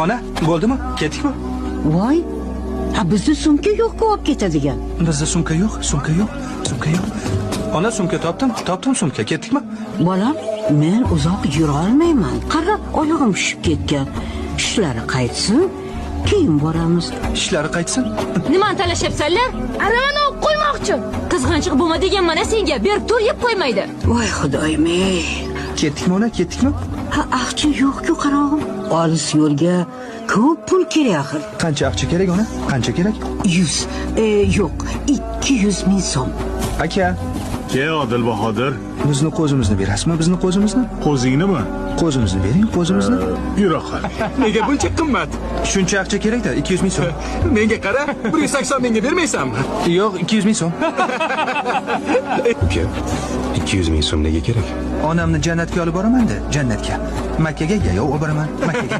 Ona, bo'ldimi? Ketdikmi? Voy, ha bizda sumka yo'q-ku olib ketadigan. Bizda sumka yo'q. Ona, sumka topdim sumka. Ketdikmi? Bolam, men uzoq yura olmayman. Qara, oyog'im shishib ketgan. Ishlari qaytsin, keyin boramiz. Ishlari qaytsin. Nimani talashyapsanlar? Aravani olib qo'ymoqchi. Qizg'anchiq bo'lma deganman-a senga. Berib tur yeb qo'ymaydi. Voy xudoyim. Ketdikmi ona, ketdikmi? Ha, aqchi yo'q-ku qarog'im. Olis yo'lga ko'p pul kerak axir. Qancha aqcha kerak ona? Qancha kerak? 100, yo'q, 200 ming so'm. Aka, Ke Odil Bahodir, bizni qo'zimizni berasizmi? Bizni qo'zimizni? qo'zingnimi? Qo'zimizni bering, qo'zimizni. Yura qol. Nega buncha qimmat? Shuncha aqcha kerak-da, 200 ming so'm. Menga qara, 180 mingga bermaysanmi? Yo'q, 200 ming so'm. Uka, 200 ming so'm nega kerak? Onamni jannatga olib boraman-da, jannatga. Makkaga yayov olib boraman, Makkaga.